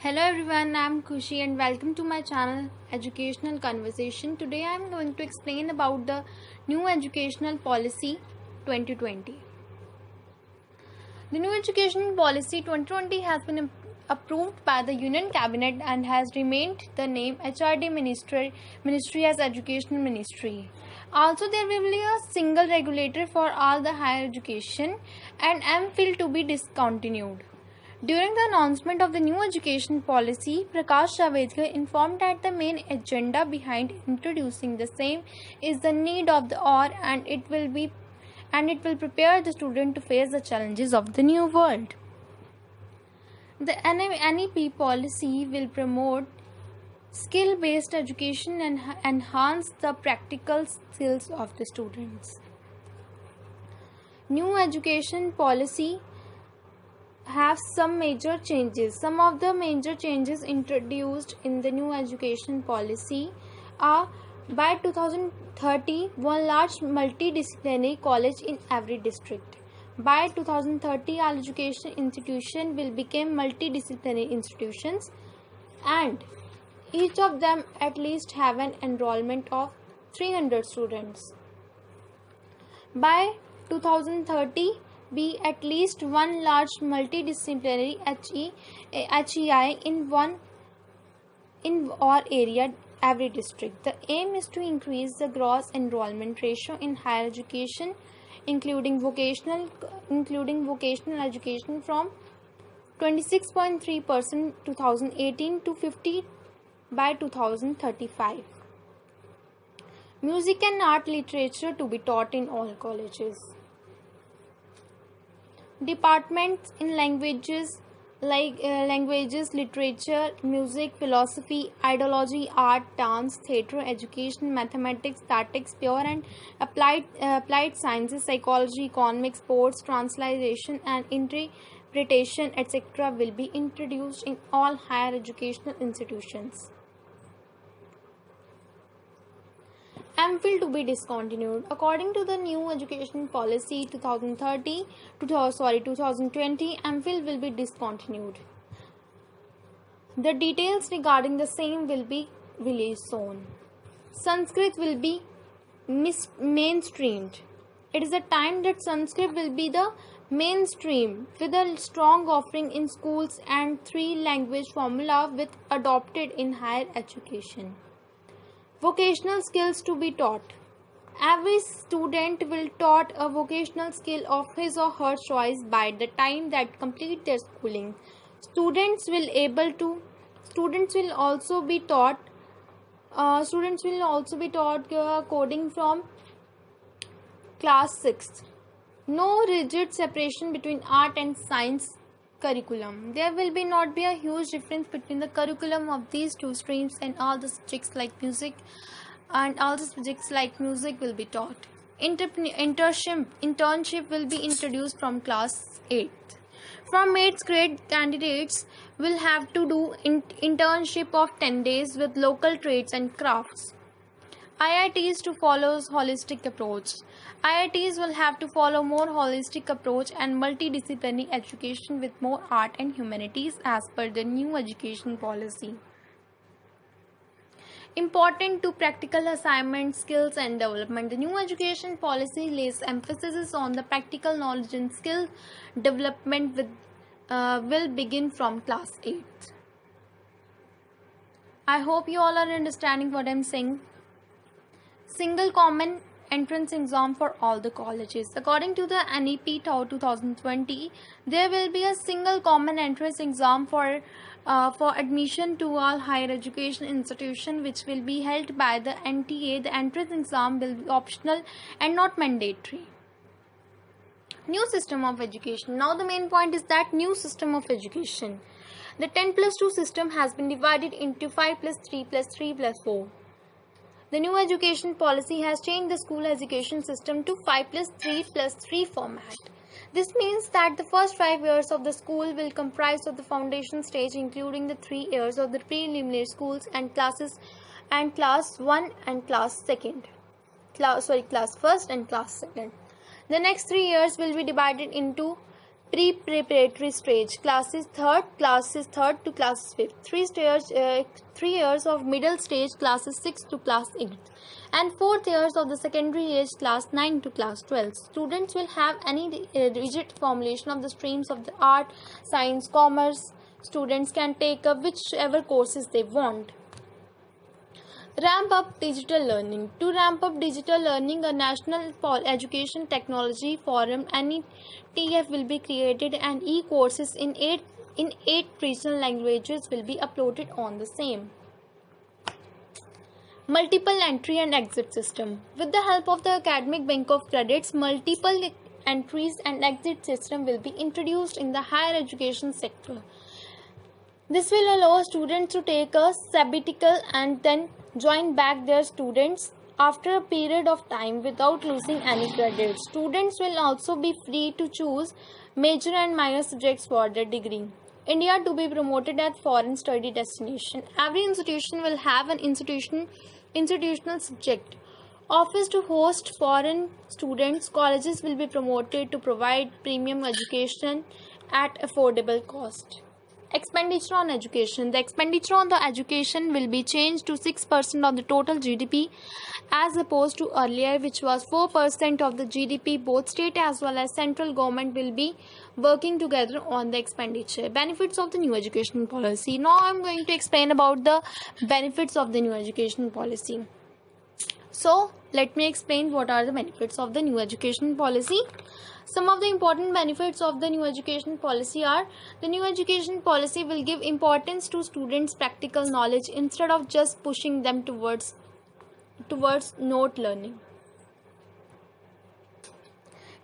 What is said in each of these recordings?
Hello everyone, I am Khushi and welcome to my channel Educational Conversation. Today I am going to explain about the new educational policy 2020. The new education policy 2020 has been approved by the Union Cabinet and has remained the name HRD Ministry as Education Ministry. Also, there will be a single regulator for all the higher education and MPhil to be discontinued. During the announcement of the new education policy, Prakash Javadekar informed that the main agenda behind introducing the same is the need of the hour and it will prepare the student to face the challenges of the new world. The NEP policy will promote skill-based education and enhance the practical skills of the students. New education policy have some major changes. Some of the major changes introduced in the new education policy are: by 2030, one large multidisciplinary college in every district. By 2030, all education institutions will become multidisciplinary institutions and each of them at least have an enrollment of 300 students. By 2030, be at least one large multidisciplinary HEI in or area every district. The aim is to increase the gross enrollment ratio in higher education, including vocational education, from 26.3% 2018 to 50 by 2035. Music and art literature to be taught in all colleges. Departments in languages literature, music, philosophy, ideology, art, dance, theatre, education, mathematics, statistics, pure and applied sciences, psychology, economics, sports, translation and interpretation, etc. will be introduced in all higher educational institutions. MPhil to be discontinued. According to the new education policy 2020, MPhil will be discontinued. The details regarding the same will be released soon. Sanskrit will be mainstreamed. It is a time that Sanskrit will be the mainstream with a strong offering in schools and 3-language formula with adopted in higher education. Vocational skills to be taught. Every student will taught a vocational skill of his or her choice by the time that complete their schooling. Students will also be taught coding from class 6. No rigid separation between art and science curriculum. There will not be a huge difference between the curriculum of these two streams, and all the subjects like music will be taught. Internship will be introduced from class 8. From 8th grade, candidates will have to do internship of 10 days with local trades and crafts. IITs to follow holistic approach. IITs will have to follow more holistic approach and multidisciplinary education with more art and humanities as per the new education policy. Important to practical assignment, skills and development. The new education policy lays emphasis on the practical knowledge and skill development will begin from class 8. I hope you all are understanding what I am saying. Single common entrance exam for all the colleges. According to the NEP 2020, there will be a single common entrance exam for admission to all higher education institutions, which will be held by the NTA. The entrance exam will be optional and not mandatory. New system of education. Now the main point is that new system of education. The 10+2 system has been divided into 5+3+3+4. The new education policy has changed the school education system to 5+3+3 format. This means that the first 5 years of the school will comprise of the foundation stage, including the 3 years of the preliminary schools and class 1 and class 1st and class 2nd. The next 3 years will be divided into Pre-preparatory stage, classes 3rd to classes 5th. 3 years of middle stage, classes 6 to class 8, and 4 years of the secondary age, class 9 to class 12. Students will have any rigid formulation of the streams of the art, science, commerce. Students can take up whichever courses they want. Ramp up digital learning. To ramp up digital learning, a National Education Technology Forum (NETF) will be created, and e-courses in eight regional languages will be uploaded on the same. Multiple entry and exit system. With the help of the Academic Bank of Credits, multiple entries and exit system will be introduced in the higher education sector. This will allow students to take a sabbatical and then join back their students after a period of time without losing any credits. Students will also be free to choose major and minor subjects for their degree. India to be promoted as foreign study destination. Every institution will have an institutional subject. Office to host foreign students. Colleges will be promoted to provide premium education at affordable cost. Expenditure on education. The expenditure on the education will be changed to 6% of the total GDP as opposed to earlier, which was 4% of the GDP. Both state as well as central government will be working together on the expenditure. Benefits of the new education policy. Now I am going to explain about the benefits of the new education policy. So let me explain what are the benefits of the new education policy. Some of the important benefits of the new education policy are: the new education policy will give importance to students' practical knowledge instead of just pushing them towards note learning.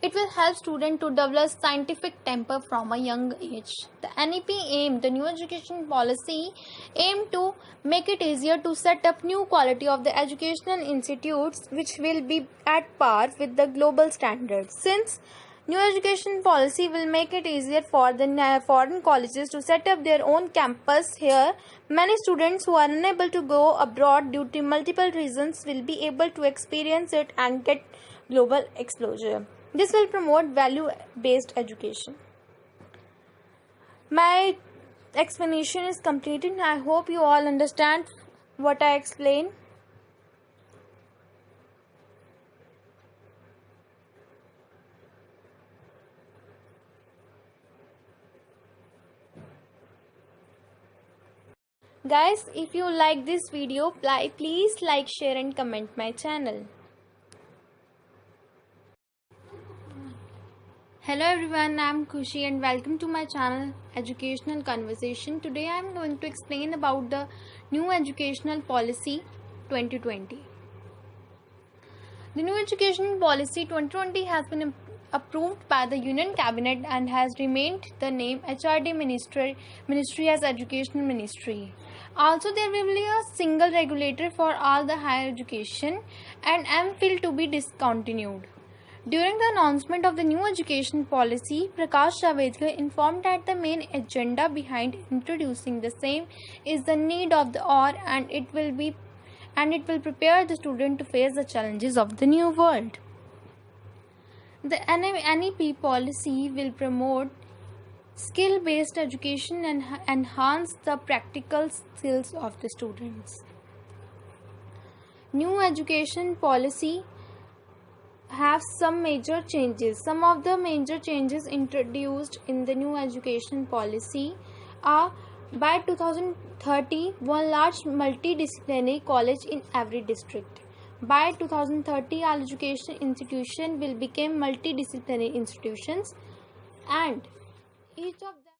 It will help students to develop scientific temper from a young age. The new education policy aim to make it easier to set up new quality of the educational institutes which will be at par with the global standards. Since new education policy will make it easier for the foreign colleges to set up their own campus here, many students who are unable to go abroad due to multiple reasons will be able to experience it and get global exposure. This will promote value-based education. My explanation is completed. I hope you all understand what I explained. Guys, if you like this video, please like, share and comment my channel. Hello everyone, I am Khushi and welcome to my channel Educational Conversation. Today I am going to explain about the new educational policy 2020. The new education policy 2020 has been approved by the Union Cabinet and has remained the name HRD Ministry as Educational Ministry. Also, there will be a single regulator for all the higher education and MPhil to be discontinued. During the announcement of the new education policy, Prakash Javadekar informed that the main agenda behind introducing the same is the need of the hour, and it will prepare the student to face the challenges of the new world. The NEP policy will promote skill-based education and enhance the practical skills of the students. New education policy have some major changes. Some of the major changes introduced in the new education policy are: by 2030, one large multidisciplinary college in every district. By 2030, all education institutions will become multidisciplinary institutions, and each of them